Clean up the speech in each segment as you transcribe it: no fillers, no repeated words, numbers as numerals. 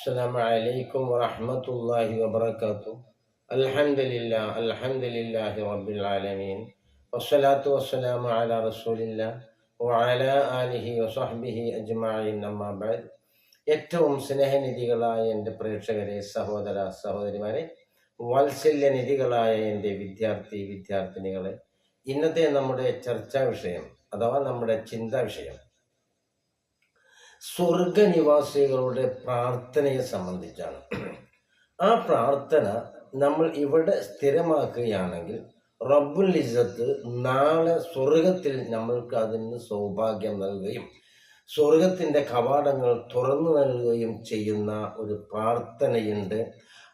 السلام عليكم ورحمة الله وبركاته. الحمد لله رب العالمين والصلاة والسلام على رسول الله وعلى آله وصحبه أجمعين أما بعد. ഏറ്റവും സ്നേഹനിധികളായ എൻ്റെ പ്രേക്ഷകരെ, സഹോദര സഹോദരിമാരെ, വാത്സല്യനിധികളായ എൻ്റെ വിദ്യാർത്ഥിനികളെ, ഇന്നത്തെ നമ്മുടെ ചർച്ചാ വിഷയം അഥവാ നമ്മുടെ ചിന്താ വിഷയം സ്വർഗനിവാസികളുടെ പ്രാർത്ഥനയെ സംബന്ധിച്ചാണ്. ആ പ്രാർത്ഥന നമ്മൾ ഇവിടെ സ്ഥിരമാക്കുകയാണെങ്കിൽ റബ്ബുൽ ഇസ്സത്ത് നാളെ സ്വർഗത്തിൽ നമ്മൾക്ക് അതിന് സൗഭാഗ്യം നൽകുകയും സ്വർഗത്തിൻ്റെ കവാടങ്ങൾ തുറന്നു നൽകുകയും ചെയ്യുന്ന ഒരു പ്രാർത്ഥനയുണ്ട്.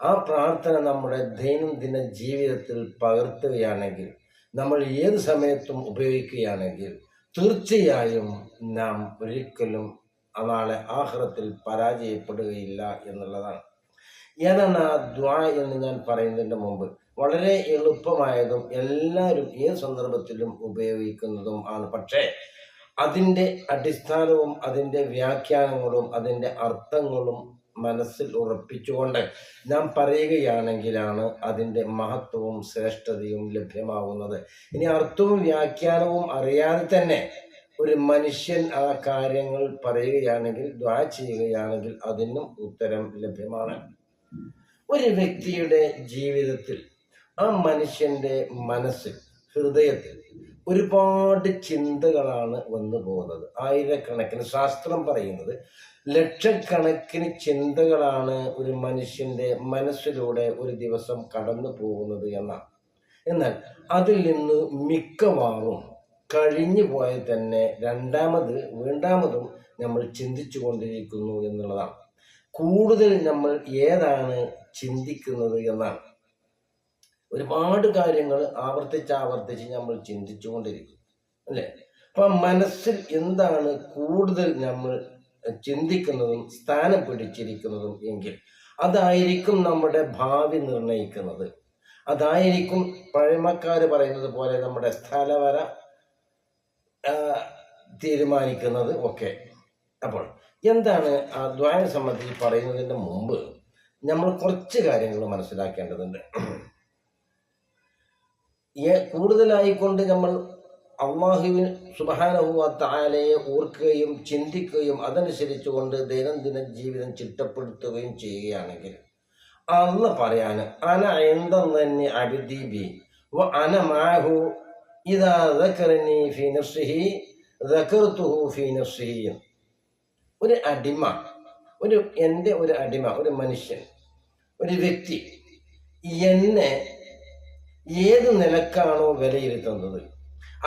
ആ പ്രാർത്ഥന നമ്മുടെ ദൈനംദിന ജീവിതത്തിൽ പകർത്തുകയാണെങ്കിൽ, നമ്മൾ ഏത് സമയത്തും ഉപയോഗിക്കുകയാണെങ്കിൽ തീർച്ചയായും നാം ഒരിക്കലും നാളെ ആഖിറത്തിൽ പരാജയപ്പെടുകയില്ല എന്നുള്ളതാണ്. ഏതാണ് ആ ദുആ എന്ന് ഞാൻ പറയുന്നതിന് മുമ്പ് വളരെ എളുപ്പമായതും എല്ലാവരും ഏത് സന്ദർഭത്തിലും ഉപയോഗിക്കുന്നതും ആണ്. പക്ഷേ അതിൻ്റെ അടിസ്ഥാനവും അതിൻ്റെ വ്യാഖ്യാനങ്ങളും അതിൻ്റെ അർത്ഥങ്ങളും മനസ്സിൽ ഉറപ്പിച്ചുകൊണ്ട് നാം പറയുകയാണെങ്കിലാണ് അതിൻ്റെ മഹത്വവും ശ്രേഷ്ഠതയും ലഭ്യമാവുന്നത്. ഇനി അർത്ഥവും വ്യാഖ്യാനവും അറിയാതെ തന്നെ ഒരു മനുഷ്യൻ ആ കാര്യങ്ങൾ പറയുകയാണെങ്കിൽ, ദുആ ചെയ്യുകയാണെങ്കിൽ അതിനും ഉത്തരം ലഭ്യമാണ്. ഒരു വ്യക്തിയുടെ ജീവിതത്തിൽ, ആ മനുഷ്യൻ്റെ മനസ്സിൽ, ഹൃദയത്തിൽ ഒരുപാട് ചിന്തകളാണ് വന്നു പോകുന്നത്. ആയിരക്കണക്കിന്, ശാസ്ത്രം പറയുന്നത് ലക്ഷക്കണക്കിന് ചിന്തകളാണ് ഒരു മനുഷ്യൻ്റെ മനസ്സിലൂടെ ഒരു ദിവസം കടന്നു പോകുന്നത് എന്നാണ്. എന്നാൽ അതിൽ നിന്ന് മിക്കവാറും കഴിഞ്ഞു പോയാൽ തന്നെ രണ്ടാമതും നമ്മൾ ചിന്തിച്ചു കൊണ്ടിരിക്കുന്നു എന്നുള്ളതാണ്. കൂടുതൽ നമ്മൾ ഏതാണ് ചിന്തിക്കുന്നത് എന്നാണ്. ഒരുപാട് കാര്യങ്ങൾ ആവർത്തിച്ച് നമ്മൾ ചിന്തിച്ചു കൊണ്ടിരിക്കും, അല്ലേ? അപ്പം മനസ്സിൽ എന്താണ് കൂടുതൽ നമ്മൾ ചിന്തിക്കുന്നതും സ്ഥാനം പിടിച്ചിരിക്കുന്നതും എങ്കിൽ അതായിരിക്കും നമ്മുടെ ഭാവി നിർണയിക്കുന്നത്. അതായിരിക്കും പഴമക്കാർ പറയുന്നത് പോലെ നമ്മുടെ സ്ഥലവര തീരുമാനിക്കുന്നത് ഒക്കെ. അപ്പോൾ എന്താണ് ആ ദുആയെ സംബന്ധിച്ച് പറയുന്നതിന് മുമ്പ് നമ്മൾ കുറച്ച് കാര്യങ്ങൾ മനസ്സിലാക്കേണ്ടതുണ്ട്. കൂടുതലായിക്കൊണ്ട് നമ്മൾ അല്ലാഹുവിൻ സുബ്ഹാനഹു വ തആലയെ ഓർക്കുകയും ചിന്തിക്കുകയും അതനുസരിച്ചുകൊണ്ട് ദൈനംദിന ജീവിതം ചിട്ടപ്പെടുത്തുകയും ചെയ്യുകയാണെങ്കിൽ അല്ലാഹ് പറയാണ്, അന ഇൻദല്ലി അബ്ദി ബി വ അന മഅഹു ഇദാ ദക്കറനി ഫീ നഫ്സിഹി ദക്കർതുഹു ഫീ നഫ്സിഹി. ഒരു അടിമ, എൻ്റെ ഒരു അടിമ, ഒരു മനുഷ്യൻ, ഒരു വ്യക്തി എന്നെ ഏത് നിലക്കാണോ വിലയിരുത്തുന്നത്,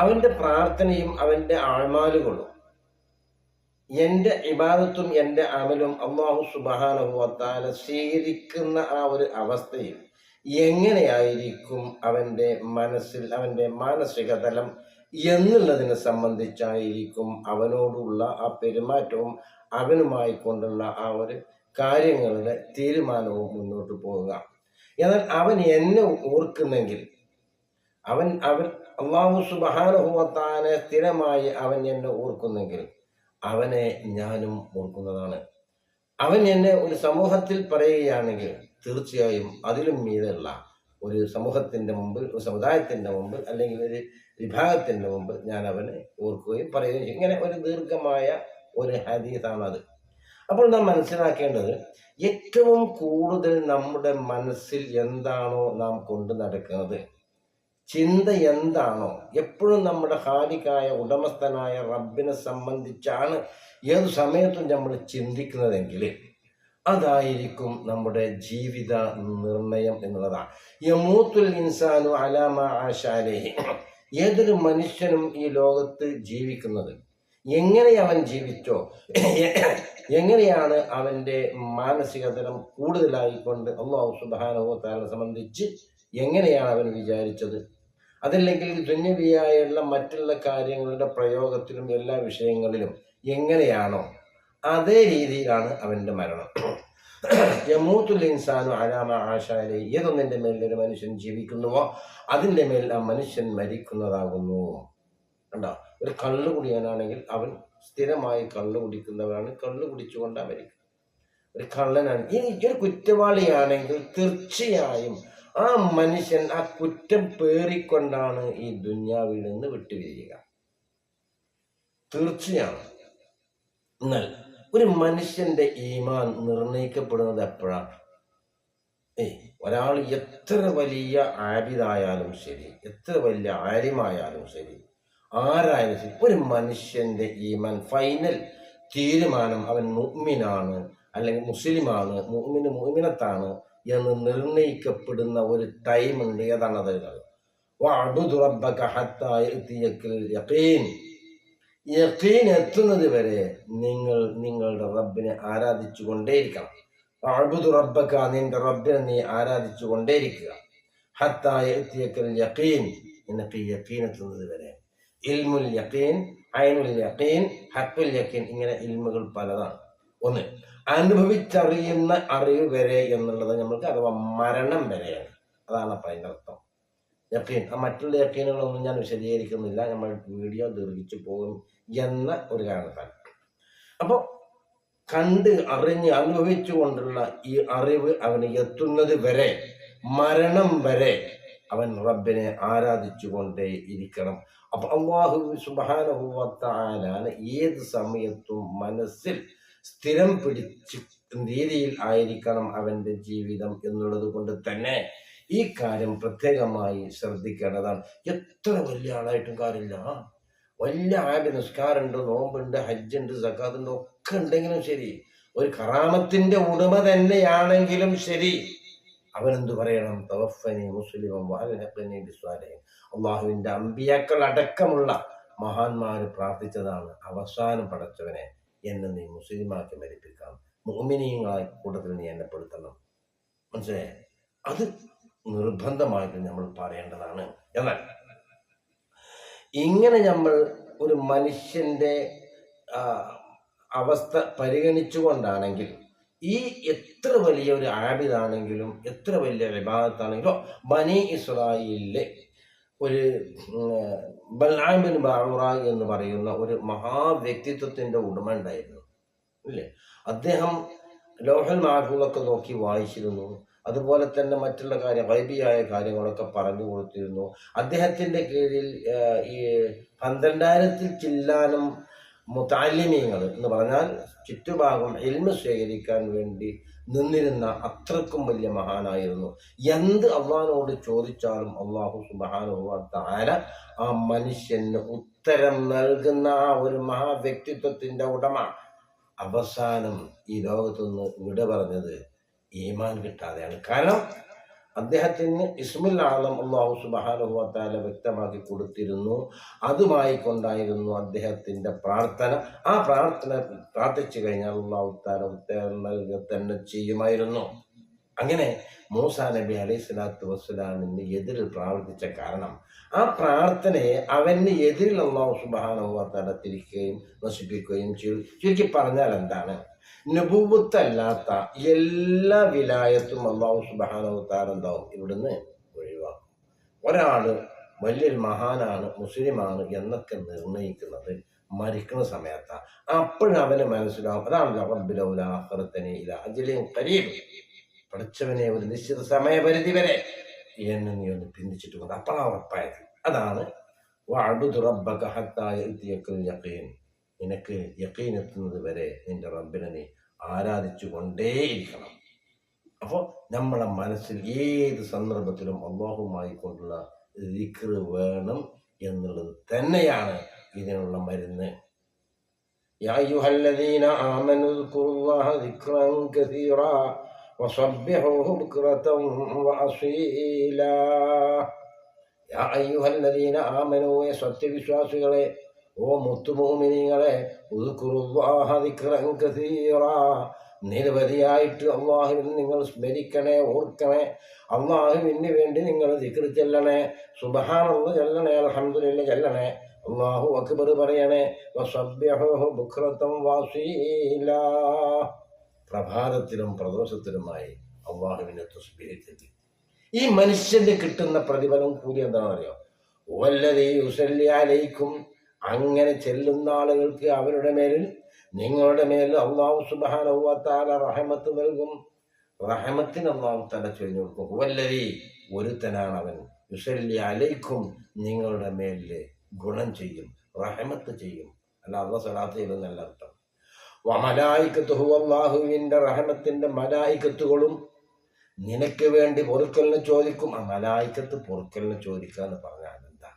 അവൻ്റെ പ്രാർത്ഥനയും അവൻ്റെ അഅ്മാലുകളും, എൻ്റെ ഇബാദത്തും എൻ്റെ അമലും അല്ലാഹു സുബ്ഹാനഹു വ തആല സ്വീകരിക്കുന്ന ആ ഒരു അവസ്ഥയിൽ എങ്ങനെയായിരിക്കും അവൻ്റെ മനസ്സിൽ, അവൻ്റെ മാനസിക തലം എന്നുള്ളതിനെ സംബന്ധിച്ചായിരിക്കും അവനോടുള്ള ആ പെരുമാറ്റവും അവനുമായി കൊണ്ടുള്ള ആ ഒരു കാര്യങ്ങളുടെ തീരുമാനവും മുന്നോട്ട് പോവുക. എന്നാൽ അവൻ എന്നെ ഓർക്കുന്നെങ്കിൽ, അവൻ അല്ലാഹു സുബ്ഹാനഹു വ തആല സ്ഥിരമായി അവൻ എന്നെ ഓർക്കുന്നെങ്കിൽ അവനെ ഞാനും ഓർക്കുന്നതാണ്. അവൻ എന്നെ ഒരു സമൂഹത്തിൽ പറയുകയാണെങ്കിൽ തീർച്ചയായും അതിലും മീതെയുള്ള ഒരു സമൂഹത്തിൻ്റെ മുമ്പിൽ, ഒരു സമുദായത്തിൻ്റെ മുമ്പിൽ, അല്ലെങ്കിൽ ഒരു വിഭാഗത്തിൻ്റെ മുമ്പിൽ ഞാൻ അവനെ ഓർക്കുകയും പറയുകയും ചെയ്യും. ഇങ്ങനെ ഒരു ദീർഘമായ ഒരു ഹദീസാണത്. അപ്പോൾ നാം മനസ്സിലാക്കേണ്ടത്, ഏറ്റവും കൂടുതൽ നമ്മുടെ മനസ്സിൽ എന്താണോ നാം കൊണ്ടു നടക്കുന്നത്, ചിന്ത എന്താണോ, എപ്പോഴും നമ്മുടെ ഖാലിഖായ ഉടമസ്ഥനായ റബ്ബിനെ സംബന്ധിച്ചാണ് ഏത് സമയത്തും നമ്മൾ ചിന്തിക്കുന്നതെങ്കിൽ അതായിരിക്കും നമ്മുടെ ജീവിത നിർണയം എന്നുള്ളതാണ്. യമൂത്തുൽ ഇൻസാനു അലാ മാ ആശ അലൈഹി. ഏതൊരു മനുഷ്യനും ഈ ലോകത്ത് ജീവിക്കുന്നത് എങ്ങനെ അവൻ ജീവിച്ചോ, എങ്ങനെയാണ് അവൻ്റെ മാനസിക തലം കൂടുതലായിക്കൊണ്ട് അല്ലാഹു സുബ്ഹാനഹു വ തആല സംബന്ധിച്ച് എങ്ങനെയാണ് അവൻ വിചാരിച്ചത്, അതല്ലെങ്കിൽ ദുന്യവിയായുള്ള മറ്റുള്ള കാര്യങ്ങളുടെ പ്രയോഗത്തിലും എല്ലാ വിഷയങ്ങളിലും എങ്ങനെയാണോ അതേ രീതിയിലാണ് അവൻ്റെ മരണം. യമൂത്തുൽ ഇൻസാനു അലാ മാ ആശ അലൈഹി. ഏതൊന്നിൻ്റെ മേൽ ഒരു മനുഷ്യൻ ജീവിക്കുന്നുവോ അതിൻ്റെ മേൽ ആ മനുഷ്യൻ മരിക്കുന്നതാകുന്നു. കണ്ടോ? ഒരു കള്ളു കുടിയാനാണെങ്കിൽ അവൻ സ്ഥിരമായി കള്ളു കുടിക്കുന്നവരാണ്, കള്ളു കുടിച്ചുകൊണ്ടാണ് മരിക്കുന്നത്. ഒരു കള്ളനാണ്, ഇനി ഒരു കുറ്റവാളിയാണെങ്കിൽ തീർച്ചയായും ആ മനുഷ്യൻ ആ കുറ്റം പേറിക്കൊണ്ടാണ് ഈ ദുന്യാവിൽ നിന്ന് വിട്ടുപിരിയുക, തീർച്ചയാണ്. എന്നാൽ ഒരു മനുഷ്യന്റെ ഈമാൻ നിർണയിക്കപ്പെടുന്നത് എപ്പോഴാണ്? ഒരാൾ എത്ര വലിയ ആബിദായാലും ശരി, എത്ര വലിയ ആലിമായാലും ശരി, ആരായാലും ശരി, ഒരു മനുഷ്യന്റെ ഈമാൻ ഫൈനൽ തീരുമാനം അവൻ മുഅ്മിനാണ് അല്ലെങ്കിൽ മുസ്ലിമാണ്, മുഅ്മിനത്താണ് എന്ന് നിർണയിക്കപ്പെടുന്ന ഒരു ടൈമുണ്ട്. ഏതാണത്? വഅബ്ദു റബ്ബക ഹത്താ യഅതിയക്കൽ യഖീൻ. യഖീൻ എത്തുന്നത് വരെ നിങ്ങൾ നിങ്ങളുടെ റബ്ബിനെ ആരാധിച്ചു കൊണ്ടേയിരിക്കണം. അഅ്ബുദു റബ്ബക, നിന്റെ റബ്ബിനെ നീ ആരാധിച്ചു കൊണ്ടേയിരിക്കുക. ഹത്താ യഅതിയക്കൽ യഖീൻ, നിനക്ക് യഖീൻ എത്തുന്നത് വരെ. ഇൽമുൽ യഖീൻ, ഐനുൽ യഖീൻ, ഹഖുൽ യഖീൻ, ഇങ്ങനെ ഇൽമുകൾ പലതാണ്. ഒന്ന്, അനുഭവിച്ചറിയുന്ന അറിവ് വരെ എന്നുള്ളത് നമ്മൾക്ക്, അഥവാ മരണം വരെയാണ്. അതാണ് അപ്പം അതിൻ്റെ അർത്ഥം യഖീൻ. മറ്റുള്ള യഖീനുകളൊന്നും ഞാൻ വിശദീകരിക്കുന്നില്ല, നമ്മൾ വീഡിയോ ദീർഘിച്ചു പോകും എന്ന ഒരു കാരണത്താൽ. അപ്പോൾ കണ്ട് അറിഞ്ഞ് അനുഭവിച്ചു കൊണ്ടുള്ള ഈ അറിവ് അവന് എത്തുന്നത് വരെ, മരണം വരെ അവൻ റബ്ബിനെ ആരാധിച്ചു കൊണ്ടേ ഇരിക്കണം. അപ്പൊ അല്ലാഹു സുബ്ഹാനഹു വ തആല ഏത് സമയത്തും മനസ്സിൽ സ്ഥിരം പിടിച്ച് രീതിയിൽ ആയിരിക്കണം അവന്റെ ജീവിതം എന്നുള്ളത് കൊണ്ട് തന്നെ ഈ കാര്യം പ്രത്യേകമായി ശ്രദ്ധിക്കേണ്ടതാണ്. എത്ര വലിയ ആളായിട്ടും കാര്യമില്ല, വലിയ ആബി, നിസ്കാരമുണ്ട്, നോമ്പുണ്ട്, ഹജ്ജുണ്ട്, സക്കാത്തുണ്ട്, ഒക്കെ ഉണ്ടെങ്കിലും ശരി, ഒരു കറാമത്തിന്റെ ഉടമ തന്നെയാണെങ്കിലും ശരി, അവനെന്ത് പറയണം? തവഫനി മുസ്ലിമൻ വഅൽഹിഖ്നി ബിസ്സാലിഹീൻ. അള്ളാഹുവിന്റെ അമ്പിയാക്കൾ അടക്കമുള്ള മഹാന്മാര് പ്രാർത്ഥിച്ചതാണ്, അവസാനം പടച്ചവനെ എന്നെ നീ മുസ്ലിമാക്കി മരിപ്പിക്കാം, മുഅ്മിനീങ്ങളായ കൂട്ടത്തിൽ നീ എന്നെ പെടുത്തണം. മനസ്സിലായേ? അത് നിർബന്ധമായിട്ട് നമ്മൾ പറയേണ്ടതാണ്. എന്നാൽ ഇങ്ങനെ നമ്മൾ ഒരു മനുഷ്യന്റെ അവസ്ഥ പരിഗണിച്ചുകൊണ്ടാണെങ്കിൽ, ഈ എത്ര വലിയ ഒരു ആബിദാണെങ്കിലും എത്ര വലിയ ഇബാദത്താണെങ്കിലും, ബനി ഇസ്രായേലിലെ ഒരു ബൽആം ബിൻ ബഅൂറ എന്ന് പറയുന്ന ഒരു മഹാവ്യക്തിത്വത്തിന്റെ ഉടമ ഉണ്ടായിരുന്നു, ഇല്ലേ? അദ്ദേഹം ലൗഹുൽ മഹ്ഫൂളൊക്കെ നോക്കി വായിച്ചിരുന്നു. അതുപോലെ തന്നെ മറ്റുള്ള ഗൈബിയായ കാര്യങ്ങളൊക്കെ പറഞ്ഞു കൊടുത്തിരുന്നു. അദ്ദേഹത്തിന്റെ കീഴിൽ ഈ 12,000 ചില്ലാനും മുതഅല്ലിമീങ്ങൾ എന്ന് പറഞ്ഞാൽ ചുറ്റുഭാഗം ഇൽമ് സ്വീകരിക്കാൻ വേണ്ടി നിന്നിരുന്ന അത്രക്കും വലിയ മഹാനായിരുന്നു. എന്ത് അള്ളാഹിനോട് ചോദിച്ചാലും അള്ളാഹു സുബ്ഹാനഹു വ തആല ആ മനുഷ്യന് ഉത്തരം നൽകുന്ന ആ ഒരു മഹാവ്യക്തിത്വത്തിന്റെ ഉടമ അവസാനം ഈ ലോകത്തുനിന്ന് വിട പറഞ്ഞത് ഈമാൻ കിട്ടാതെയാണ്. കാരണം അദ്ദേഹത്തിന് ഇസ്മുൽ ആലം അല്ലാഹു സുബ്ഹാനഹു വ തആല വ്യക്തമാക്കി കൊടുത്തിരുന്നു. അതുമായി കൊണ്ടായിരുന്നു അദ്ദേഹത്തിന്റെ പ്രാർത്ഥന. ആ പ്രാർത്ഥന പ്രാർത്ഥിച്ചു കഴിഞ്ഞാൽ അല്ലാഹു തആല ഉത്തരം നൽകുക തന്നെ ചെയ്യുമായിരുന്നു. അങ്ങനെ മൂസാ നബി അലൈഹി സ്വലാത്തു വസ്സലാമിന് എതിരിൽ പ്രാർത്ഥിച്ച കാരണം, ആ പ്രാർത്ഥനയെ അവന് എതിരിൽ അല്ലാഹു സുബ്ഹാനഹു വ തആല തിരിക്കുകയും നശിപ്പിക്കുകയും ചെയ്തു. ചുരുക്കി പറഞ്ഞാൽ എന്താണ്? നബുവത്തല്ലാത്ത എല്ലാ വിലായത്തും അല്ലാഹു സുബ്ഹാനഹു വ തആല എന്താവും? ഇവിടുന്ന് ഒഴിവാക്കും. ഒരാള് വലിയൊരു മഹാനാണ്, മുസ്ലിമാണ് എന്നൊക്കെ നിർണയിക്കുന്നത് മരിക്കുന്ന സമയത്താണ്. അപ്പോഴവന് മനസ്സിലാവും, അതാണ് റബ്ബി ലൗലാ അഖർതനി ഇലാ അജലിൻ ഖരീബ്, പഠിച്ചവനെ ഒരു നിശ്ചിത സമയപരിധി വരെ എന്നെ നീ ഒന്ന് പിന്തിച്ചിട്ട് കൊണ്ട്, അപ്പോഴാണ് ഉറപ്പായത്. അതാണ് വഅബ്ദു റബ്ബക ഹത്താ യഅതിയക്കൽ യഖീൻ, നിനക്ക് യഖീൻ എത്തുന്നത് വരെ നിന്റെ റബ്ബിനെ നീ ആരാധിച്ചു കൊണ്ടേയിരിക്കണം. അപ്പോൾ നമ്മളെ മനസ്സിൽ ഏത് സന്ദർഭത്തിലും അല്ലാഹുമായി കൊണ്ടുള്ള ദിക്ർ വേണം എന്നുള്ളത് തന്നെയാണ് ഇതിനുള്ള മരുന്ന്. യാ അയ്യുഹല്ലദീന ആമനു ഉദ്കുറുല്ലാഹ ദിക്റൻ കസീറാ വസബ്ബിഹൂഹു ബുക്റതൻ വഅസീലാ. യാ അയ്യുഹല്ലദീന ആമനു, സത്യവിശ്വാസികളെ, ഓ മുത്തുമോമിനികളെ, ഉദ്കുറുല്ലാഹ ദിക്റൻ കസീറാ, നിരവധിയായിട്ട് അള്ളാഹുവിനെ നിങ്ങൾ സ്മരിക്കണേ, ഓർക്കണേ. അള്ളാഹുവിന് വേണ്ടി നിങ്ങൾ ദിക്ർ ചെല്ലണേ, സുബ്ഹാനല്ലാഹ് ചെല്ലണേ, അൽഹംദുലില്ലാഹ് ചെല്ലണേ, അല്ലാഹു അക്ബർ പറയണേ. വസബ്ബിഹൂഹു ബുക്റതൻ വഅസീലാ, പ്രഭാതത്തിലും പ്രദോഷത്തിലുമായി അള്ളാഹുവിനെ തസ്ബീഹ് ചൊല്ലി. ഈ മനുഷ്യന്റെ കിട്ടുന്ന പ്രതിഫലം കൂടി എന്താണെന്ന് അറിയോ? വല്ലദീ യുസല്ലി അലൈക്കും, അങ്ങനെ ചെല്ലുന്ന ആളുകൾക്ക് അവരുടെ മേലിൽ നിങ്ങളുടെ മേൽ അല്ലാഹു സുബ്ഹാനഹു വ തആല റഹ്മത്ത് നൽകും. റഹ്മത്തിന് അല്ലാഹു തആല ചൊരിഞ്ഞു കൊടുക്കും. ഹുവല്ലദീ, ഒരുത്തനാണ് അവൻ, യുസല്ലി അലൈക്കും, നിങ്ങളുടെ മേലിൽ ഗുണം ചെയ്യും, റഹ്മത്ത് ചെയ്യും. അല്ല അല്ലാഹു സ്വലാത്ത് ചെയ്യുന്നല്ല അർത്ഥം. വമലായികത്തുഹു, അല്ലാഹുവിന്റെ റഹ്മത്തിന്റെ മലായികത്തുകളും നിനക്ക് വേണ്ടി പൊറുക്കലിന് ചോദിക്കും. ആ മലായികത്ത് പൊറുക്കലിന് ചോദിക്കുക എന്ന് പറഞ്ഞാൽ എന്താ?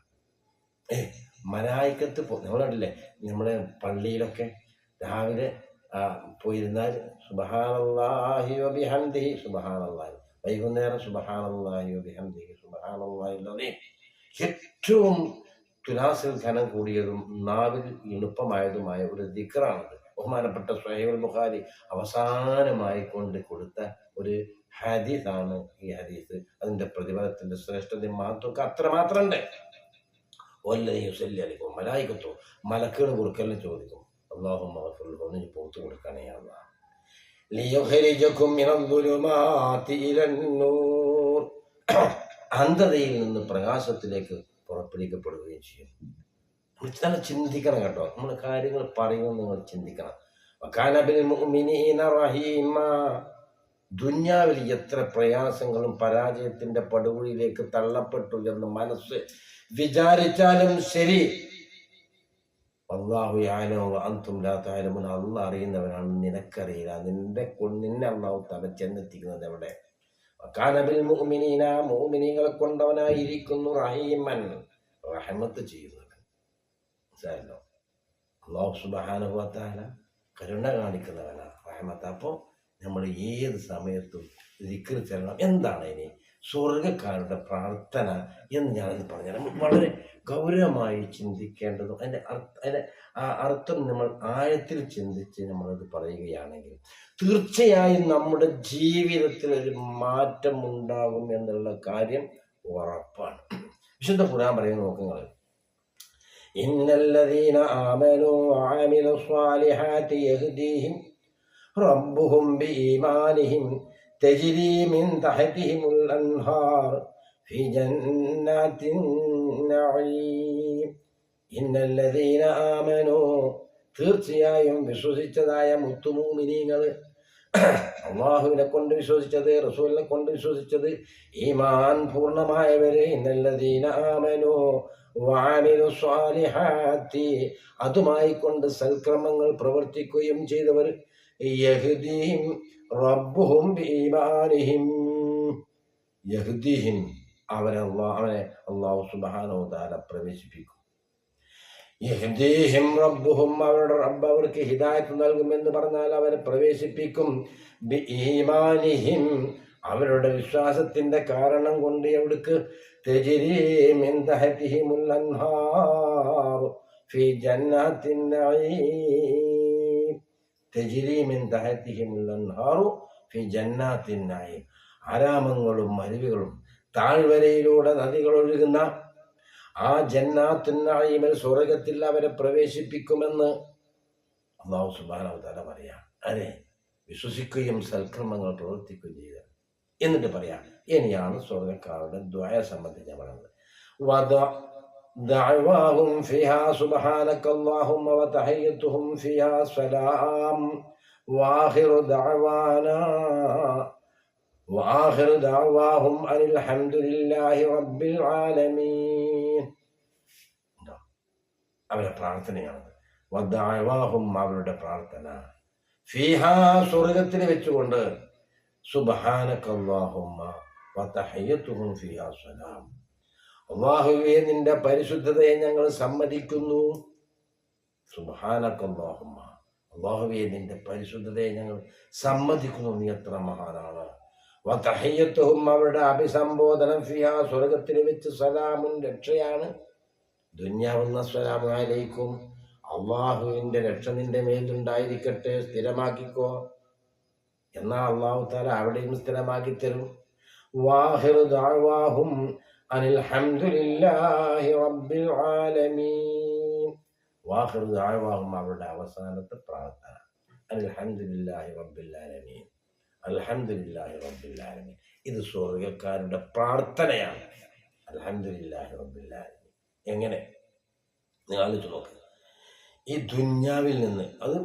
മലായികത്ത് നമ്മളല്ലേ നമ്മുടെ പള്ളിയിലൊക്കെ രാവിലെ പോയിരുന്നാൽ സുബ്ഹാനല്ലാഹി വബിഹംദിഹി സുബ്ഹാനല്ലാഹി, വൈകുന്നേരം സുബ്ഹാനല്ലാഹി വബിഹംദിഹി സുബ്ഹാനല്ലാഹിൽ അദീം. ഏറ്റവും തുലാസിൽ ഘനം കൂടിയതും നാവിൽ എളുപ്പമായതുമായ ഒരു ദിക്റാണത്. ബഹുമാനപ്പെട്ട സ്വഹീഹുൽ ബുഖാരി അവസാനമായി കൊണ്ട് കൊടുത്ത ഒരു ഹദീസാണ് ഈ ഹദീസ്. അതിന്റെ പ്രതിഫലത്തിന്റെ ശ്രേഷ്ഠതയും മഹത്വമൊക്കെ അത്രമാത്രമുണ്ട്. വല്ലദീ യുസല്ലി അലൈക്കും മലായികത്തു, മലക്കുകൾ കുറുക്കലിന് ചോദിക്കും, അല്ലാഹുമ്മ ഗ്ഫിർ ലഹു, നീ പുറത്തു കൊടുക്കണേ അല്ലാഹ്. ലിയുഖ്രിജകും മിനദ്ദുലുമാതി ഇലന്നൂർ, അന്ധതയിൽ നിന്ന് പ്രകാശത്തിലേക്ക് പുറപ്പെടുവിക്കപ്പെടുകയും ചെയ്യും. നല്ല ചിന്തിക്കണം കേട്ടോ, നമ്മൾ കാര്യങ്ങൾ പറയുന്നത് നിങ്ങൾ ചിന്തിക്കണം. വകാന ബിൽ മുഅ്മിനീന റഹീമ, ദുന്യാവിൽ എത്ര പ്രയാസങ്ങളും പരാജയത്തിന്റെ പടുകുഴിയിലേക്ക് തള്ളപ്പെട്ടു എന്ന് മനസ്സ് വിചാരിച്ചാലും ശരി, അല്ലാഹു യഅലമു വഅൻതും ലാ തഅലമൂൻ, അല്ലാഹു അറിയുന്നവനാണ്, നിനക്കറിയില്ല. നിന്നെ അല്ലാഹു തആല ചെന്നെത്തിക്കുന്നത് എവിടെ? വകാന ബിൽ മുഅ്മിനീന, മുഅ്മിനീങ്ങളെ കൊണ്ടവനായിരിക്കുന്നു, റഹീമൻ, റഹ്മത്ത് ചെയ്യുന്നത്. മനസ്സിലായല്ലോ? അല്ലാഹു സുബ്ഹാനഹു വ തആല കരുണ കാണിക്കുന്നവനാണ്, റഹ്മത്ത്. അപ്പോൾ നമ്മൾ ഏത് സമയത്തും ദിക്ർ ചെല്ലണം. എന്താണ് ഇനി സ്വർഗക്കാരുടെ പ്രാർത്ഥന എന്ന് ഞാനെന്ന് പറഞ്ഞാൽ നമ്മൾ വളരെ ഗൗരവമായി ചിന്തിക്കേണ്ടതും അതിൻ്റെ അർത്ഥം നമ്മൾ ആഴത്തിൽ ചിന്തിച്ച് നമ്മളത് പറയുകയാണെങ്കിൽ തീർച്ചയായും നമ്മുടെ ജീവിതത്തിൽ ഒരു മാറ്റം ഉണ്ടാകും എന്നുള്ള കാര്യം ഉറപ്പാണ്. വിശുദ്ധ ഖുർആൻ പറയുന്നത് നോക്കുക, ഇന്നല്ലദീന ആമനൂ വഅമിലു സ്വാലിഹാതി യഹ്ദീഹിം റബ്ബുഹും ബിഈമാനിഹിം തജ്രി മിൻ തഹ്തിഹിമുൽ അൻഹാർ ഫീ ജന്നാത്തിൻ നഈം. ഇന്നല്ലദീന ആമനൂ, തീർച്ചയായും വിശ്വസിച്ചതായ മുത്തുമൂമിനീങ്ങൾ, അല്ലാഹുവിനെ കൊണ്ട് വിശ്വസിച്ചത്, റസൂലിനെ കൊണ്ട് വിശ്വസിച്ചത്, ഈമാൻ പൂർണ്ണമായവര്, ഇന്നല്ലദീന ആമനൂ വഅമിലു സ്വാലിഹാത്തി, അതുമായി കൊണ്ട് സൽക്രമങ്ങൾ പ്രവർത്തിക്കുകയും ചെയ്തവർ, യഹ്ദീഹിം റബ്ബുഹും ബിഈമാനിഹിം, യഹ്ദീഹിം, അവനെ അല്ലാഹു സുബ്ഹാനഹു വ തആല പ്രവേശിപ്പിക്കും. യഹ്ദീഹിം റബ്ബുഹും, അവരുടെ റബ്ബ് അവർക്ക് ഹിദായത്ത് നൽകുമെന്ന് പറഞ്ഞാൽ അവരെ പ്രവേശിപ്പിക്കും. ബിഈമാനിഹിം, അവരുടെ വിശ്വാസത്തിന്റെ കാരണം കൊണ്ട് എവിടേക്ക്? തജ്രി മിൻ തഹ്തിഹിമുൽ അൻഹാർ ഫീ ജന്നാത്തിൻ നഈം. തജ്രി മിൻ തഹ്തിഹിമുൽ അൻഹാർ ഫീ ജന്നാത്തിൻ നഈം, ആരാമങ്ങളും അരുവികളും താഴ്വരയിലൂടെ നദികൾ ഒഴുകുന്ന ആ ജന്നാത്തുൻ നഈമിൽ, സ്വർഗത്തിൽ അവരെ പ്രവേശിപ്പിക്കുമെന്ന് അല്ലാഹു സുബ്ഹാനഹു വ തആല പറയാം. അതെ, വിശ്വസിക്കുകയും സൽക്രമങ്ങൾ പ്രവർത്തിക്കുകയും ചെയ്ത. എന്നിട്ട് പറയാം, ഇനിയാണ് സ്വർഗക്കാരുടെ ദുആയെ സംബന്ധിച്ച് പറയുന്നത്. ദഅവാഹും ഫിഹാ സുബ്ഹാനക അല്ലാഹുമ്മ വ തഹയ്യത്തുഹും ഫിഹാ സലാം വആഖിറു ദഅവാഹും അനിൽ ഹംദുലില്ലാഹി റബ്ബിൽ ആലമീൻ. അവരുടെ പ്രാർത്ഥനയാണ്. വദഅവാഹും, അവരുടെ പ്രാർത്ഥന, ഫിഹാ, സ്വർഗത്തിൽ വെച്ചുകൊണ്ട്, സുബ്ഹാനക അല്ലാഹുമ്മ വ തഹയ്യത്തുഹും ഫിഹാ സലാം, അല്ലാഹുവേ നിന്റെ പരിശുദ്ധതയെ ഞങ്ങൾ സമ്മതിക്കുന്നു. സുബ്ഹാനക അല്ലാഹുമ്മ, അല്ലാഹുവേ നിന്റെ പരിശുദ്ധതയെ ഞങ്ങൾ സമ്മതിക്കുന്നു, നീ എത്ര മഹാനാണ്. വ തഹയ്യത്തുഹും, അവരുടെ അഭിസംബോധനം, ഫിഹാ, സ്വർഗത്തിൽ വെച്ച്, സലാമുൻ, രക്ഷയാണ്. ദുന്യാവുന്ന അസ്സലാമു അലൈക്കും, അള്ളാഹുവിന്റെ രക്ഷ നിന്റെ മേലുണ്ടായിരിക്കട്ടെ, സ്ഥിരമാക്കിക്കോ എന്നാ അല്ലാഹു തആല അവിടെയും സ്ഥിരമാക്കി തരും. വാഹിറു ദഅവാഹും അനിൽ ഹംദുലില്ലാഹി റബ്ബിൽ ആലമീൻ. വാഹിറു ദഅവാഹും, അവരുടെ അവസാനത്തെ പ്രാർത്ഥന, അനിൽ ഹംദുലില്ലാഹി റബ്ബിൽ ആലമീൻ, അൽഹംദുലില്ലാഹി റബ്ബിൽ ആലമീൻ. ഇത് സ്വർഗ്ഗക്കാരുടെ പ്രാർത്ഥനയാണ്. അൽഹംദുലില്ലാഹി റബ്ബിൽ ആലമീൻ. എങ്ങനെ? നിങ്ങൾ ആലോചിച്ച് നോക്ക്. ഈ ദുന്യാവിൽ നിന്ന്, അത്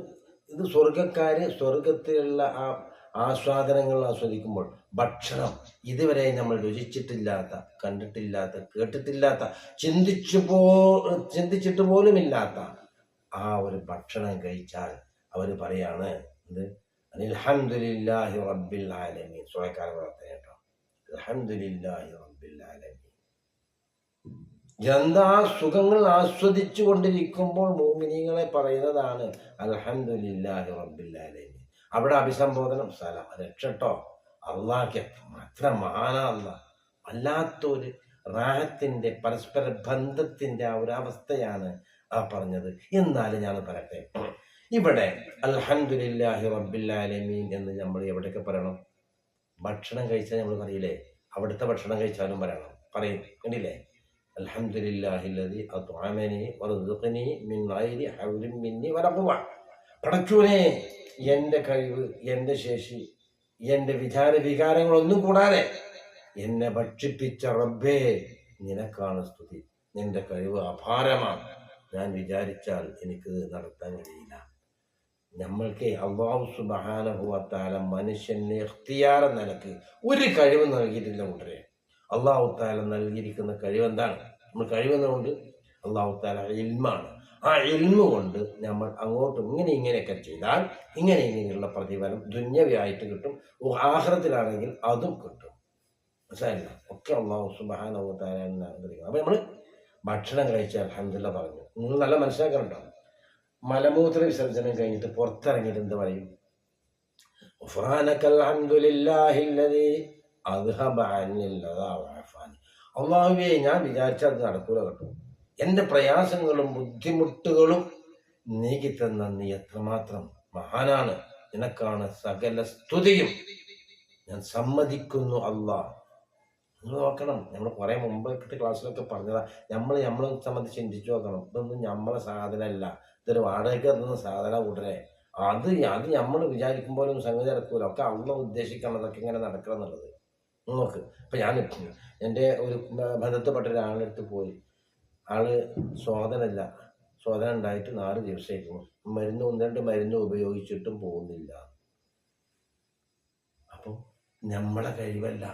ഇത് സ്വർഗക്കാര് സ്വർഗത്തിലുള്ള ആ ആസ്വാദനങ്ങൾ ആസ്വദിക്കുമ്പോൾ ഭക്ഷണം ഇതുവരെ നമ്മൾ രുചിച്ചിട്ടില്ലാത്ത, കണ്ടിട്ടില്ലാത്ത, കേട്ടിട്ടില്ലാത്ത, ചിന്തിച്ചിട്ട് പോലുമില്ലാത്ത ആ ഒരു ഭക്ഷണം കഴിച്ചാൽ അവർ പറയാണ് എന്ത്, അൽഹംദുലില്ലാഹി റബ്ബിൽ ആലമീൻ. സ്വയക്കാര പ്രാർത്ഥന കേട്ടോ, അൽഹംദുലില്ലാഹി റബ്ബിൽ ആലമീൻ. എന്താ സുഖങ്ങൾ ആസ്വദിച്ചു കൊണ്ടിരിക്കുമ്പോൾ മോമിനീങ്ങളെ പറയുന്നതാണ് അൽഹംദുലില്ലാഹി റബ്ബിൽ ആലമീൻ. അവിടെ അഭിസംബോധനം സലാം, രക്ഷട്ടോ, അള്ളാഹ്ക്ക് അത്ര മഹാനാ അല്ലാഹ്. വല്ലാത്തൊരു റാഹത്തിന്റെ പരസ്പര ബന്ധത്തിന്റെ ആ ഒരു അവസ്ഥയാണ് ആ പറഞ്ഞത്. എന്നാലും ഞാൻ പറയട്ടെ, ഇവിടെ അൽഹംദുലില്ലാഹി റബ്ബിൽ ആലമീൻ എന്ന് നമ്മൾ എവിടെയൊക്കെ പറയണം? ഭക്ഷണം കഴിച്ചാൽ നമ്മൾ പറയില്ലേ? അവിടുത്തെ ഭക്ഷണം കഴിച്ചാലും പറയും കണ്ടില്ലേ? അൽഹംദുലില്ലാഹില്ലദീ അത്അമനി വറസഖനി മിൻ ഗൈരി ഹൗലിൻ മിന്നി വലാ ഖുവ്വ. പടച്ചോനെ, എൻ്റെ കഴിവ്, എൻ്റെ ശേഷി, എൻ്റെ വികാരങ്ങളൊന്നും കൂടാതെ എന്നെ ഭക്ഷിപ്പിച്ച റബ്ബേ, നിനക്കാണ് സ്തുതി. നിന്റെ കഴിവ് അപാരമാണ്. ഞാൻ വിചാരിച്ചാൽ എനിക്ക് നടത്താൻ കഴിയില്ല. നമ്മൾക്ക് അല്ലാഹു സുബ്ഹാനഹു വ തആല മനുഷ്യനെ ഇഖ്തിയാർ നിലക്ക് ഒരു കഴിവ് നൽകിയിട്ടില്ല കൂട്ടരെ. അല്ലാഹു തആല നൽകിയിരിക്കുന്ന കഴിവ് എന്താണ്? നമ്മൾ കഴിവെന്നുകൊണ്ട് അല്ലാഹു തആല ഇൽമാണ്. ആ ഇൽമ കൊണ്ട് നമ്മൾ അങ്ങോട്ടും ഇങ്ങനെയൊക്കെ ചെയ്താൽ ഇങ്ങനെയുള്ള പ്രതിഫലം ദുന്യവിയായിട്ട് കിട്ടും, ആഖിറത്തിലാണെങ്കിൽ അതും കിട്ടും. മനസ്സിലായില്ല? ഒക്കെ അല്ലാഹു സുബ്ഹാനഹു വ തആല അനുഗ്രഹിക്കണം. അപ്പോൾ നമ്മൾ ഭക്ഷണം കഴിച്ച അൽഹംദുലില്ലാഹ് പറഞ്ഞു. നിങ്ങൾ നല്ല മനസ്സിലാക്കാനുണ്ടോ? മലമൂത്ര വിസർജനം കഴിഞ്ഞിട്ട് പുറത്തിറങ്ങിയിട്ട് എന്ത് പറയും? ഗുഫ്റാനക അൽഹംദുലില്ലാഹില്ലദീ അദ്ഹബ അന്നിൽ അദാ വഅഫാനി. അല്ലാഹുവേ, ഞാൻ വിചാരിച്ചാൽ അത് നടക്കൂല കേട്ടോ. എൻ്റെ പ്രയാസങ്ങളും ബുദ്ധിമുട്ടുകളും നീക്കിത്തന്ന നീ എത്രമാത്രം മഹാനാണ്. നിനക്കാണ് സകല സ്തുതിയും. ഞാൻ സമ്മതിക്കുന്നു അല്ലാഹ്. നിങ്ങൾ നോക്കണം, നമ്മൾ കുറെ മുമ്പത്തെ ക്ലാസ്സിലൊക്കെ പറഞ്ഞതാ, നമ്മളെ സംബന്ധിച്ച് ചിന്തിച്ചു നോക്കണം. ഇതൊന്നും നമ്മളെ സാധനമല്ല, ഇതൊരു വാടകയ്ക്ക് തന്ന സാധന കൂട്ടരെ. അത് നമ്മൾ വിചാരിക്കും പോലെ ഒന്നും സംഗതി നടക്കൂല. ഒക്കെ അള്ളാഹ് ഉദ്ദേശിക്കണതൊക്കെ ഇങ്ങനെ നടക്കണം എന്നുള്ളത് നോക്ക്. ഇപ്പം ഞാൻ എൻ്റെ ഒരു ബന്ധത്തിൽപ്പെട്ട ഒരാളെടുത്ത് പോയി. ആള് ശോധന ഉണ്ടായിട്ട് 4 ദിവസമായിരുന്നു. മരുന്ന് 1-2 മരുന്ന് ഉപയോഗിച്ചിട്ടും പോകുന്നില്ല. അപ്പോൾ നമ്മളെ കഴിവല്ല,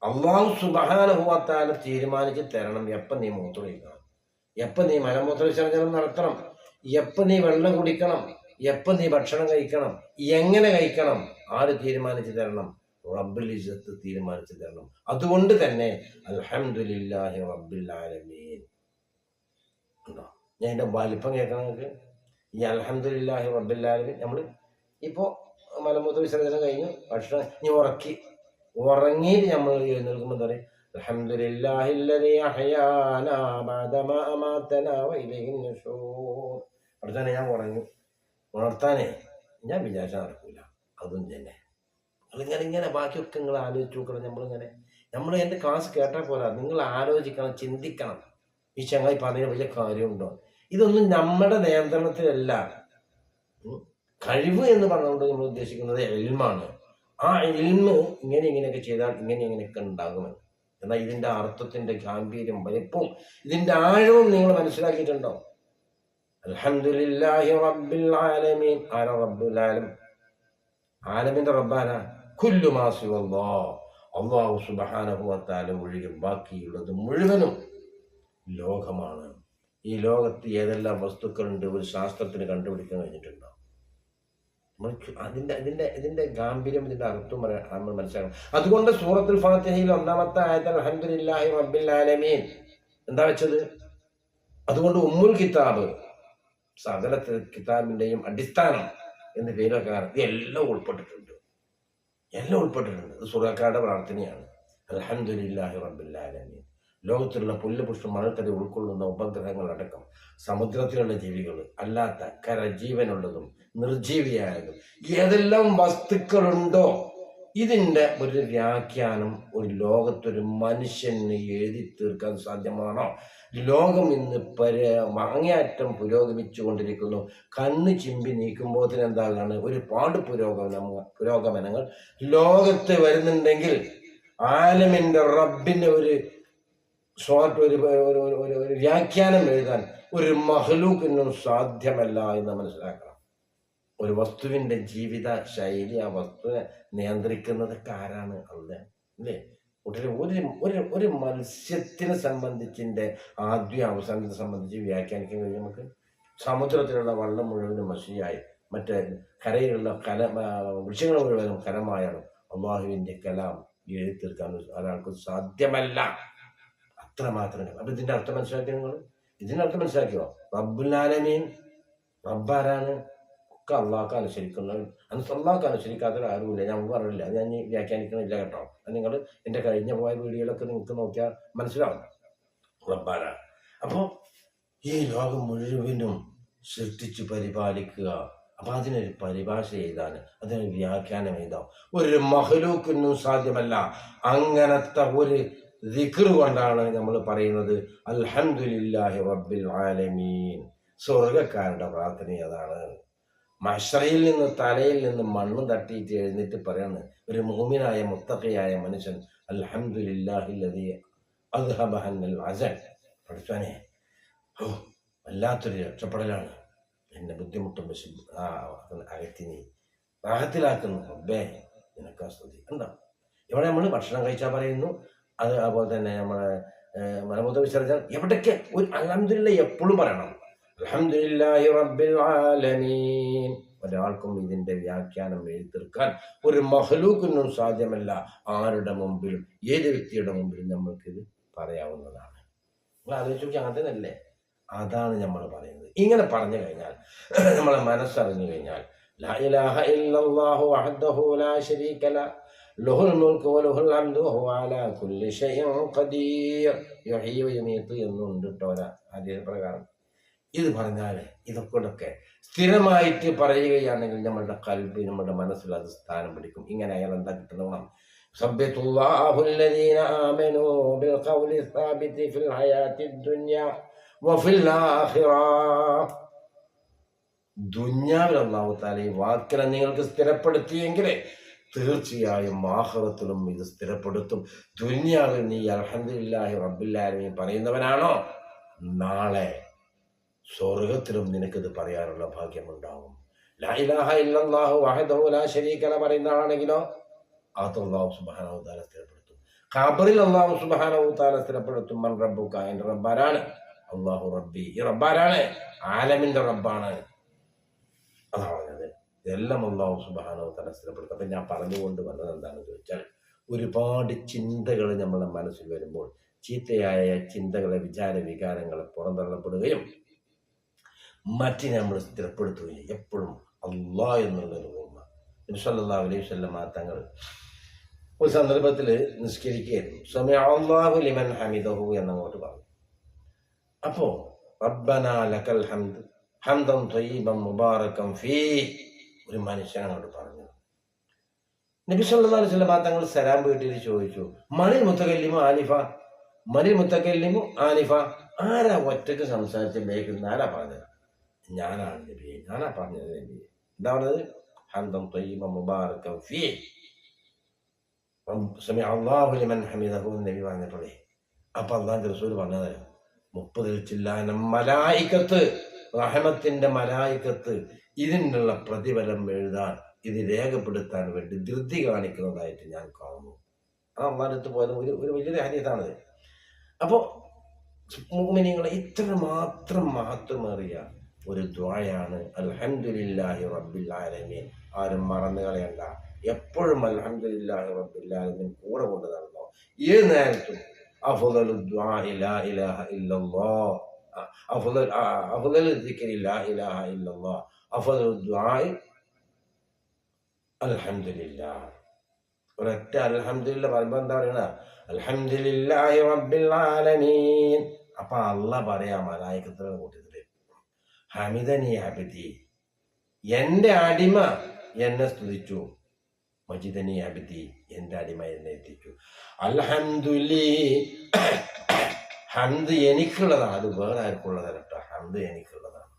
അല്ലാഹു സുബ്ഹാനഹു വ തആല തീരുമാനിച്ച് തരണം. എപ്പം നീ മൂത്രമൊഴിക്കണം, എപ്പം നീ മലമൂത്ര വിസർജനം നടത്തണം, എപ്പം നീ വെള്ളം കുടിക്കണം, എപ്പം നീ ഭക്ഷണം കഴിക്കണം, എങ്ങനെ കഴിക്കണം, ആര് തീരുമാനിച്ചു തരണം? റബ്ബുൽ ഇസ്സത്ത് തീരുമാനിച്ചു തരണം. അതുകൊണ്ട് തന്നെ അൽഹംദുലില്ലാഹി റബ്ബിൽ ആലമീൻ ഉണ്ടോ? ഞാൻ എൻ്റെ വലിപ്പം കേൾക്കണം നിങ്ങൾക്ക്. ഈ അൽഹംദുലില്ലാഹി റബ്ബിൽ ആലമീൻ നമ്മൾ ഇപ്പോൾ മലമൂത്ര വിസർജനം കഴിഞ്ഞു, ഭക്ഷണം ഇനി ഉറങ്ങിയിട്ട് നമ്മൾ എഴുന്നേൽക്കുമ്പോൾ എന്താ പറയുക? അൽഹംദുലില്ലാഹില്ലദീ അഹ്യാനാ ബഅദമാ അമാതനാ വഇലൈഹിൻ നുശൂർ. അടുത്തന്നെ ഞാൻ ഉണർത്താനേ ഞാൻ വിചാരിച്ചാൽ നടക്കൂല. അതും തന്നെ നിങ്ങളിങ്ങനെ ബാക്കിയൊക്കെ നിങ്ങൾ ആലോചിച്ച് നോക്കണം. നമ്മൾ എൻ്റെ ക്ലാസ് കേട്ടാൽ പോരാ, നിങ്ങൾ ആലോചിക്കണം, ചിന്തിക്കണം. ഈ ചങ്ങായി പറഞ്ഞ വലിയ കാര്യമുണ്ടോ? ഇതൊന്നും നമ്മുടെ നിയന്ത്രണത്തിലല്ല. കഴിവ് എന്ന് പറഞ്ഞുകൊണ്ട് നമ്മൾ ഉദ്ദേശിക്കുന്നത് ഇൽമാണ്. ആ ഇൽമ് ഇങ്ങനെയൊക്കെ ചെയ്താൽ ഇങ്ങനെയൊക്കെ ഉണ്ടാകുമെന്ന്. എന്നാൽ ഇതിൻ്റെ അർത്ഥത്തിൻ്റെ ഗാംഭീര്യം, വലിപ്പവും ഇതിൻ്റെ ആഴവും നിങ്ങൾ മനസ്സിലാക്കിയിട്ടുണ്ടോ? അൽഹംദുലില്ലാഹി റബ്ബിൽ ആലമീൻ. ആരാ റബ്ബുൽ ആലം? ആലമിന്റെ റബ്ബാനാ? കുല്ലു മാ സിവല്ലാഹ്, അല്ലാഹു സുബ്ഹാനഹു വ തആല ഒഴികെ ബാക്കിയുള്ളത് മുഴുവനും ലോകമാണ്. ഈ ലോകത്ത് ഏതെല്ലാം വസ്തുക്കളുണ്ട് ഒരു ശാസ്ത്രത്തിന് കണ്ടുപിടിക്കാൻ കഴിഞ്ഞിട്ടുണ്ടോ? ഇതിന്റെ ഗാംഭീര്യം, ഇതിന്റെ അർത്ഥം നമ്മൾ മനസ്സിലാക്കണം. അതുകൊണ്ട് സൂറത്തുൽ ഫാത്തിഹയിൽ 1-ാമത്തെ ആയത്തിൽ അൽഹംദുലില്ലാഹി റബ്ബിൽ ആലമീൻ എന്താ വെച്ചത്? അതുകൊണ്ട് ഉമ്മുൽ കിതാബ്, സകല കിതാബിന്റെയും അടിസ്ഥാനം എന്ന് പേരൊക്കെ എല്ലാം ഉൾപ്പെട്ടിട്ടുണ്ട്. ഇത് സൂറക്കാരുടെ പ്രാർത്ഥനയാണ്. അൽഹംദുലില്ലാഹി റബ്ബിൽ ആലമീൻ. ലോകത്തിലുള്ള പുല്ല് പുഷ്പം മണൽത്തടി ഉൾക്കൊള്ളുന്ന ഉപഗ്രഹങ്ങളടക്കം സമുദ്രത്തിലുള്ള ജീവികൾ അല്ലാത്ത കരജീവനുള്ളതും നിർജീവിയായതും ഏതെല്ലാം വസ്തുക്കളുണ്ടോ ഇതിൻ്റെ ഒരു വ്യാഖ്യാനം ഒരു ലോകത്തൊരു മനുഷ്യന് എഴുതി തീർക്കാൻ സാധ്യമാണോ? ലോകം ഇന്ന് അങ്ങേയറ്റം പുരോഗമിച്ചു കൊണ്ടിരിക്കുന്നു. കണ്ണ് ചിമ്പി നീക്കുമ്പോൾ എന്താണ് ഒരുപാട് പുരോഗമനങ്ങൾ ലോകത്ത് വരുന്നുണ്ടെങ്കിൽ ആലമിൻ്റെ റബ്ബിൻ്റെ ഒരു വ്യാഖ്യാനം എഴുതാൻ ഒരു മഹ്ലൂക്കിനും സാധ്യമല്ല എന്ന് മനസ്സിലാക്കണം. ഒരു വസ്തുവിൻ്റെ ജീവിത ശൈലി, ആ വസ്തുവിനെ നിയന്ത്രിക്കുന്നതൊക്കെ ആരാണ്? അള്ളാഹ് അല്ലേ? ഒരു ഒരു ഒരു മത്സ്യത്തിനെ സംബന്ധിച്ചിൻ്റെ ആദ്യ അവസാനത്തെ സംബന്ധിച്ച് വ്യാഖ്യാനിക്കാൻ കഴിയും നമുക്ക്. സമുദ്രത്തിലുള്ള വെള്ളം മുഴുവനും മഷിയായി, മറ്റേ കരയിലുള്ള വൃക്ഷങ്ങൾ മുഴുവനും കലമായാണ്. അള്ളാഹുവിൻ്റെ കലാം എഴുതി തീർക്കാൻ ഒരാൾക്ക് സാധ്യമല്ല. അത്രമാത്രം. അപ്പം ഇതിൻ്റെ അർത്ഥം മനസ്സിലാക്കിയോ നിങ്ങൾ? ഇതിൻ്റെ അർത്ഥം മനസ്സിലാക്കിയോ? റബ്ബുൽ ആലമീൻ റബ്ബാരാണ്? ഒക്കെ അള്ളാഹ്ക്ക് അനുസരിക്കുന്ന, അള്ളാഹ്ക്ക് അനുസരിക്കാത്ത ആരുമില്ല. ഞാൻ പറഞ്ഞില്ല, അത് ഞാൻ വ്യാഖ്യാനിക്കണില്ല കേട്ടോ. അത് നിങ്ങൾ എൻ്റെ കഴിഞ്ഞ പോയ വീഡിയോയിലൊക്കെ നിങ്ങൾക്ക് നോക്കിയാൽ മനസ്സിലാവും റബ്ബാരാണ്. അപ്പോൾ ഈ ലോകം മുഴുവനും സൃഷ്ടിച്ച് പരിപാലിക്കുക. അപ്പം അതിനൊരു പരിഭാഷ എഴുതാൻ, അതിനൊരു വ്യാഖ്യാനം എഴുതാം ഒരു മഹ്ലൂക്കിനും സാധ്യമല്ല. അങ്ങനത്തെ ഒരു ദിക്ർ കൊണ്ടാണ് നമ്മൾ പറയുന്നത് അൽഹംദുലില്ലാഹി റബ്ബിൽ ആലമീൻ. സ്വർഗക്കാരുടെ പ്രാർത്ഥന അതാണ്. മശ്റയിൽ നിന്ന് തലയിൽ നിന്ന് മണ്ണ് തട്ടിയിട്ട് എഴുന്നേറ്റ് പറയാണ് ഒരു മുഅ്മിനായ മുത്തഖിയായ മനുഷ്യൻ അൽഹംദുലില്ലാഹില്ലദീ അദ്ഹബ അന്നൽ അസൽ. പഠിച്ചാനേ, വല്ലാത്തൊരു രക്ഷപ്പെടലാണ്. എന്നെ ബുദ്ധിമുട്ടും അകറ്റി നീ റാഹത്തിലാക്കുന്നു റബ്ബേ, നിനക്ക് സ്തുതി. ഉണ്ടോ? ഇവിടെ നമ്മൾ ഭക്ഷണം കഴിച്ചാൽ പറയുന്നു, അത് അതുപോലെ തന്നെ നമ്മളെ മലമൂത്ര വിസർജനം, എവിടേക്ക് ഒരു അൽഹംദുലില്ലാഹ് എപ്പോഴും പറയണം. അൽഹംദുലില്ലാഹി റബ്ബിൽ ആലമീൻ. ഒരാൾക്കും ഇതിന്റെ വ്യാഖ്യാനം എഴുതിത്തീർക്കാൻ ഒരു മഹ്ലൂക്കിനും സാധ്യമല്ല. ആരുടെ മുമ്പിലും ഏത് വ്യക്തിയുടെ മുമ്പിലും നമ്മൾക്കിത് പറയാവുന്നതാണ്. നിങ്ങൾ ആലോചിച്ച് നോക്കി, അങ്ങനെ തന്നെയല്ലേ? അതാണ് നമ്മൾ പറയുന്നത്. ഇങ്ങനെ പറഞ്ഞു കഴിഞ്ഞാൽ, നമ്മളെ മനസ്സറിഞ്ഞു കഴിഞ്ഞാൽ, ലാ ഇലാഹ ഇല്ലല്ലാഹു വഹ്ദഹു ലാ ശരീക ലഹു ലഹുൽ മുൽക്കു വലഹുൽ ഹംദു വഹുവ അലാ കുല്ലി ഷൈഇൻ ഖദീർ യുഹ്യി വയുമീതു എന്നുണ്ട് കേട്ടോ ഹദീസ് പ്രകാരം. ഇത് പറഞ്ഞാൽ ഇതൊക്കെ സ്ഥിരമായിട്ട് പറയുകയാണെങ്കിൽ നമ്മളുടെ കൽബ്, നമ്മുടെ മനസ്സിൽ അത് സ്ഥാനം പിടിക്കും. ഇങ്ങനെ അയാൾ എന്താ കിട്ടണം? സബ്ബിതുല്ലാഹുല്ലദീന ആമനൂ ബിൽ ഖൗലി സാബിതി ഫിൽ ഹയാത്തിദ് ദുനിയ വഫിൽ ആഖിറ. ദുനിയാവിൽ അല്ലാഹു തആല ഈ വാക്കിനെ നിങ്ങൾക്ക് സ്ഥിരപ്പെടുത്തിയെങ്കിൽ തീർച്ചയായും ആഖിറത്തിലും ഇത് സ്ഥിരപ്പെടുത്തും. ദുനിയാവിൽ നീ അൽഹംദുലില്ലാഹി റബ്ബിൽ ആലമീൻ പറയുന്നവനാണോ, നാളെ സ്വർഗത്തിലും നിനക്കിത് പറയാനുള്ള ഭാഗ്യമുണ്ടാകും. ലാ ഇലാഹ ഇല്ലല്ലാഹു വഹ്ദഹു ലാ ശരീക ലഹു പറയുന്ന ആളാണെങ്കിലോ അത് അല്ലാഹു സുബ്ഹാനഹു വ തആല സ്ഥിരപ്പെടുത്തും. ഖബറിൽ അല്ലാഹു സുബ്ഹാനഹു വ തആല സ്ഥിരപ്പെടുത്തും. മൻ റബ്ബുക, എൻ്റെ റബ്ബാരാണ്. അല്ലാഹു റബ്ബി, ഈ റബ്ബാരാണ്, ആലമിൻ്റെ റബ്ബാണ്. അതാണ് പറഞ്ഞത്. ഇതെല്ലാം അല്ലാഹു സുബ്ഹാനഹു വ തആല സ്ഥിരപ്പെടുത്തും. അപ്പം ഞാൻ പറഞ്ഞുകൊണ്ട് വന്നത് എന്താണെന്ന് ചോദിച്ചാൽ, ഒരുപാട് ചിന്തകൾ നമ്മുടെ മനസ്സിൽ വരുമ്പോൾ ചീത്തയായ ചിന്തകളെ, വിചാര വികാരങ്ങളെ പുറന്തള്ളപ്പെടുകയും മറ്റിനെ നമ്മൾ സ്ഥിരപ്പെടുത്തുകയും എപ്പോഴും അല്ലാഹ് എന്നുള്ളൊരു ഓർമ്മ. നബി സല്ലല്ലാഹു അലൈഹി വസല്ലം തങ്ങൾ ഒരു സന്ദർഭത്തിൽ നിസ്കരിക്കുകയായിരുന്നു. സമിഅ അല്ലാഹു ലിമൻ ഹമിദഹു എന്നങ്ങോട്ട് പറഞ്ഞു. അപ്പോൾ റബ്ബനാ ലക്കൽ ഹംദ് ഹംദൻ ത്വയ്യിബൻ മുബാറകൻ ഫീഹ് ഒരു മനുഷ്യൻ അങ്ങോട്ട് പറഞ്ഞു. നബി സല്ലല്ലാഹു അലൈഹി വസല്ലം തങ്ങൾ സലാം വീട്ടിൽ ചോദിച്ചു, മനിൽ മുത്തകല്ലിമു ആലിഫ, മനിൽ മുത്തകല്ലിമു ആലിഫ, ആരാ ഒറ്റക്ക് സംസാരിച്ച ബേക്കുന്ന ആരാ പറഞ്ഞത്? ഞാനാണ് നബിയെ, ഞാനാ പറഞ്ഞത് നബിയെ. എന്താ പറഞ്ഞത്? ഹംദൻ ത്വയ്യിബൻ മുബാറകൻ ഫീഹ് സമിഅ അല്ലാഹു ലിമൻ ഹമിദഹു നബി പറഞ്ഞപ്പോഴേ, അപ്പൊ അല്ലാഹുവിന്റെ റസൂൽ പറഞ്ഞത് 30 ചില്ലാനം മലായികത്ത്, റഹ്മത്തിന്റെ മലായികത്ത് ഇതിനുള്ള പ്രതിഫലം എഴുതാൻ, ഇത് രേഖപ്പെടുത്താൻ വേണ്ടി ധൃതി കാണിക്കുന്നതായിട്ട് ഞാൻ കാണുന്നു. ആ അള്ളാഹുവിനടുത്ത് പോയത് ഒരു വലിയൊരു ഹദീസാണത്. അപ്പോൾ മുഅ്മിനീങ്ങളെ ഇത്ര മാത്രം മഹത്വമേറിയ ഒരു ദുആയാണ് അൽഹംദുലില്ലാഹി റബ്ബിൽ ആലമീൻ. ആരും മറന്നു കളയണ്ട. എപ്പോഴും അൽഹംദുലില്ലാഹി റബ്ബിൽ ആലമീൻ കൂടെ കൊണ്ട് നടന്നോ. ഏത് നേരത്തും അഫ്ളലു ദുആഇ ലാ ഇലാഹ ഇല്ലല്ലാഹ്, അഫ്ളലു ദിക്രി ലാ ഇലാഹ ഇല്ലല്ലാഹ്, അഫ്ളലു ദുആഇ അൽഹംദുലില്ലാഹ്. ഒരൊറ്റ അൽഹംദുലില്ലാഹ് പറയുമ്പോൾ എന്താ പറയണ? അൽഹംദുലില്ലാഹി റബ്ബിൽ ആലമീൻ. അപ്പൊ അല്ലാഹ് പറയാ മലായികത്തുകളുടെ കൂട്ടത്തില്, ഹമിദനി അബ്ദി, എൻ്റെ അടിമ എന്നെ സ്തുതിച്ചു, മജിദനി അബ്ദി, എൻ്റെ അടിമ എന്നെ എത്തിച്ചു. അൽഹംദുലി, ഹംദ് എനിക്കുള്ളതാണ്, അത് വേറെ ആർക്കുള്ളതല്ല കേട്ടോ. ഹംദ് എനിക്കുള്ളതാണ്.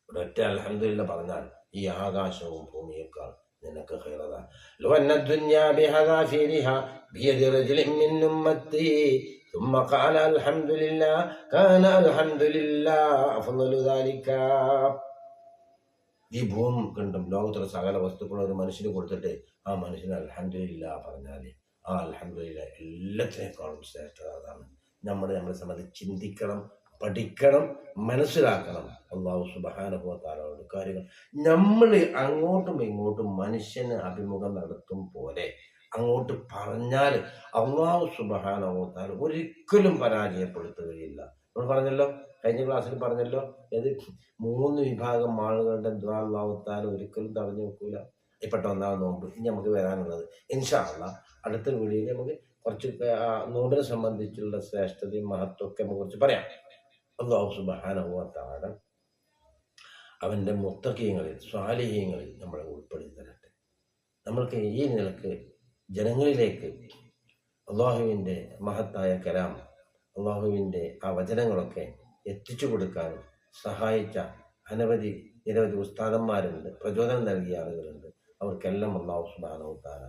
ഒരൊറ്റ അൽഹംദുലില്ലാഹ് പറഞ്ഞാൽ ഈ ആകാശവും ഭൂമിയേക്കാൾ നിനക്ക് ഖൈറതാണ്. ലോ അന്ന ദുനിയ ബിഹദാഫിരിഹാ ബിയദി റജുലിൻ മിൻ ഉമ്മത്തി ثم قال الحمد لله كان الحمد لله أفضل ذلك. ഈ ഭൂമി കണ്ടും ലോകത്തുള്ള സകല വസ്തുക്കളും ഒരു മനുഷ്യന് കൊടുത്തിട്ട് ആ മനുഷ്യന് അൽഹംദുലില്ലാ പറഞ്ഞാൽ ആ അൽഹംദുലില്ലാ എല്ലാത്തിനേക്കാളും ശ്രേഷ്ഠത അതാണ്. നമ്മളെ സംബന്ധിച്ച് ചിന്തിക്കണം, പഠിക്കണം, മനസ്സിലാക്കണം. അല്ലാഹു സുബ്ഹാനഹു വ തആലയുടെ കാര്യങ്ങൾ നമ്മൾ അങ്ങോട്ടും ഇങ്ങോട്ടും മനുഷ്യന് അഭിമുഖം നടത്തും പോലെ അങ്ങോട്ട് പറഞ്ഞാൽ അല്ലാഹു സുബ്ഹാനഹു വ തആല ഒരിക്കലും പരാജയപ്പെടുത്തുകയില്ല. നമ്മൾ പറഞ്ഞല്ലോ, കഴിഞ്ഞ ക്ലാസ്സിൽ പറഞ്ഞല്ലോ, ഏത് 3 വിഭാഗം ആളുകളുടെ ദുആ അല്ലാഹു തആല ഒരിക്കലും തടഞ്ഞു വെക്കൂല. ഇപ്പോഴത്തെ ഒന്നാമത് നോമ്പ്. ഇനി നമുക്ക് വരാനുള്ളത് ഇൻഷാ അല്ലാഹ് അടുത്ത വീഡിയോയിൽ നമുക്ക് കുറച്ച് നോമ്പിനെ സംബന്ധിച്ചുള്ള ശ്രേഷ്ഠതയും മഹത്വമൊക്കെ നമുക്ക് കുറിച്ച് പറയാം. അല്ലാഹു സുബ്ഹാനഹു വ തആല അവൻ്റെ മുത്തഖീങ്ങളിൽ സ്വാലിഹീങ്ങളിൽ നമ്മളെ ഉൾപ്പെടുത്തി തരട്ടെ. നമ്മൾക്ക് ഈ നിലക്ക് ജനങ്ങളിലേക്ക് അള്ളാഹുവിൻ്റെ മഹത്തായ കലാം, അള്ളാഹുവിൻ്റെ ആ വചനങ്ങളൊക്കെ എത്തിച്ചു കൊടുക്കാനും സഹായിച്ച നിരവധി ഉസ്താദന്മാരുണ്ട്, പ്രചോദനം നൽകിയ ആളുകളുണ്ട്. അവർക്കെല്ലാം അല്ലാഹു സുബ്ഹാനഹു വ തആല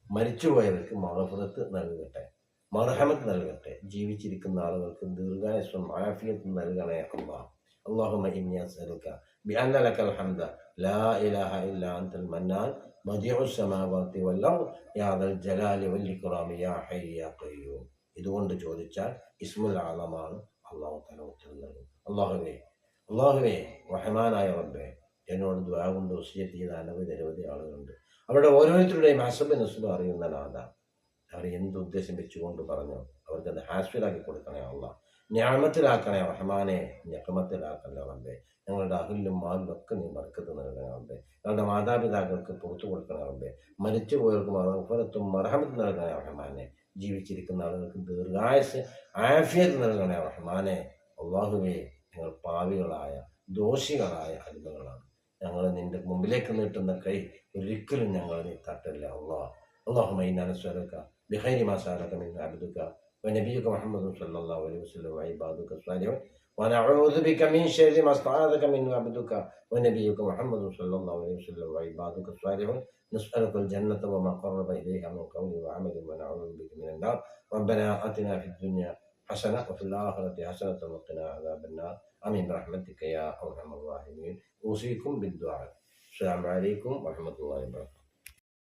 മരിച്ചുപോയവർക്ക് മഗ്ഫിറത്ത് നൽകട്ടെ, മർഹമത്ത് നൽകട്ടെ. ജീവിച്ചിരിക്കുന്ന ആളുകൾക്ക് ദീർഘായുസ്സും ആഫിയത്തും നൽകണേ അല്ലാഹ്. അല്ലാഹുമ്മ ഇന്നി അസ്അലുക ബിഅന്ന ലക്കൽ ഹംദ ലാ ഇലാഹ ഇല്ലാ അൻതൽ മന്നാൻ ബദിഉസ് സമാവാതി വൽ അർദ് യാ ദൽ ജലാലി വൽ ഇക്റാം യാ ഹയ്യ് യാ ഖയ്യൂം. ഇതുകൊണ്ട് ചോദിച്ചാൽ ഇസ്മുൽ ആലമാണ്. അല്ലാഹു തആല ഉത്തരം നൽകും. അല്ലാഹുവേ റഹ്മാനായ റബ്ബേ, എന്നോട് ദുആ കൊണ്ട് വസിയത്ത് ചെയ്ത നിരവധി ആളുകളുണ്ട്. അവരുടെ ഓരോരുത്തരുടെയും ഹസബ് നസ്ബ് അറിയുന്ന നാഥ, അവർ എന്തുദ്ദേശം വെച്ചുകൊണ്ട് പറഞ്ഞു അവർക്കത് ഹാസ്യലാക്കി കൊടുക്കണേ അല്ലാഹ്. ഞാമത്തിലാക്കണേ റഹ്മാനെ, ഞക്കമത്തിലാക്കണേ റബ്ബേ. ഞങ്ങളുടെ അഹിലും മാലും ഒക്കെ നീ ബർക്കത്ത് നൽകണേ റബ്ബേ. ഞങ്ങളുടെ മാതാപിതാക്കൾക്ക് പുറത്തു കൊടുക്കണേ റബ്ബേ. മരിച്ചുപോയവർക്ക് മഗ്ഫിറത്തും മർഹമത്തും നൽകണേ റഹ്മാനെ. ജീവിച്ചിരിക്കുന്ന ആളുകൾക്ക് ദീർഘായുസ്സ് ആഫിയത്ത് നൽകണേ റഹ്മാനെ. അല്ലാഹുവേ, ഞങ്ങൾ പാവികളായ ദോഷികളായ അടിമകളാണ്. ഞങ്ങൾ നിന്റെ മുമ്പിലേക്ക് നീട്ടുന്ന കൈ ഒരിക്കലും ഞങ്ങൾ നീ തട്ടല്ല അല്ലാഹ്. اللهم إنا نسألك بخير ما سألك من عبدك ونبيك محمد صلى الله عليه وسلم وعبادك الصالحون ونعوذ بك من شر ما استعاذك منه عبدك ونبيك محمد صلى الله عليه وسلم وعبادك الصالحون نسألك الجنة وما قرب إليها من قول وعمل ونعوذ بك من النار ربنا آتنا في الدنيا حسنة وفي الآخرة حسنة وقنا عذاب النار آمين برحمتك يا أرحم الراحمين. أوصيكم بالدعاء. السلام عليكم ورحمة الله وبركاته.